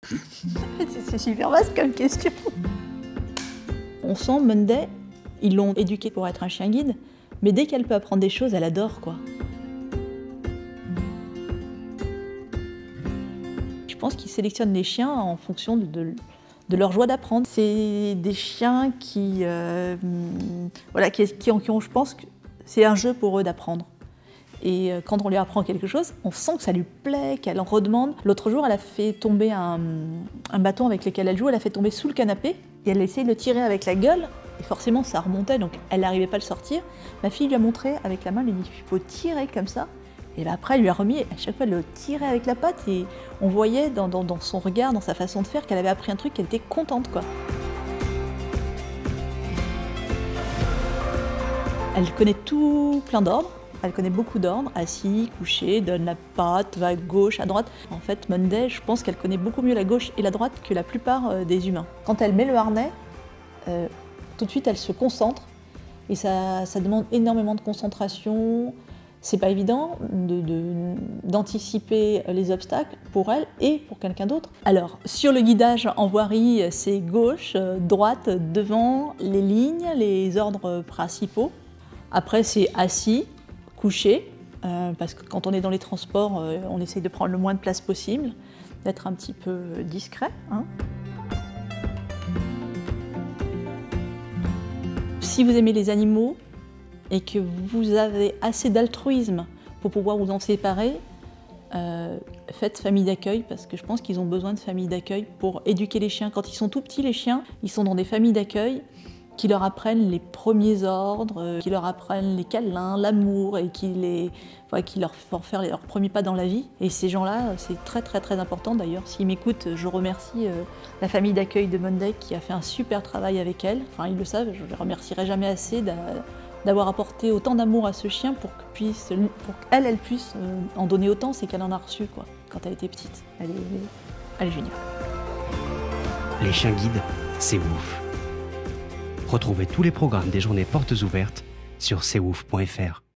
C'est super vaste comme question. On sent Monday, ils l'ont éduquée pour être un chien guide, mais dès qu'elle peut apprendre des choses, elle adore, quoi. Je pense qu'ils sélectionnent les chiens en fonction de leur joie d'apprendre. C'est des chiens qui ont, je pense que c'est un jeu pour eux d'apprendre. Et quand on lui apprend quelque chose, on sent que ça lui plaît, qu'elle en redemande. L'autre jour, elle a fait tomber un bâton avec lequel elle joue, elle a fait tomber sous le canapé et elle a essayé de le tirer avec la gueule. Et forcément, ça remontait, donc elle n'arrivait pas à le sortir. Ma fille lui a montré avec la main, elle lui a dit « il faut tirer comme ça ». Et là, après, elle lui a remis, à chaque fois, elle le tirait avec la patte et on voyait dans son regard, dans sa façon de faire, qu'elle avait appris un truc, qu'elle était contente, quoi. Elle connaît tout plein d'ordres. Elle connaît beaucoup d'ordres, assis, couché, donne la patte, va à gauche, à droite. En fait, Monday, je pense qu'elle connaît beaucoup mieux la gauche et la droite que la plupart des humains. Quand elle met le harnais, tout de suite, elle se concentre et ça demande énormément de concentration. C'est pas évident d'anticiper les obstacles pour elle et pour quelqu'un d'autre. Alors, sur le guidage en voirie, c'est gauche, droite, devant, les lignes, les ordres principaux. Après, c'est assis, couché, parce que quand on est dans les transports, on essaye de prendre le moins de place possible, d'être un petit peu discret, hein. Si vous aimez les animaux et que vous avez assez d'altruisme pour pouvoir vous en séparer, faites famille d'accueil, parce que je pense qu'ils ont besoin de famille d'accueil pour éduquer les chiens. Quand ils sont tout petits, les chiens, ils sont dans des familles d'accueil qui leur apprennent les premiers ordres, qui leur apprennent les câlins, l'amour, et qui leur font faire leurs premiers pas dans la vie. Et ces gens-là, c'est très très très important. D'ailleurs, s'ils m'écoutent, je remercie la famille d'accueil de Monday qui a fait un super travail avec elle. Enfin, ils le savent, je ne les remercierai jamais assez d'avoir apporté autant d'amour à ce chien pour qu'elle puisse en donner autant, c'est qu'elle en a reçu, quoi, quand elle était petite. Elle est géniale. Les chiens guides, c'est ouf. Retrouvez tous les programmes des journées portes ouvertes sur cwouf.fr.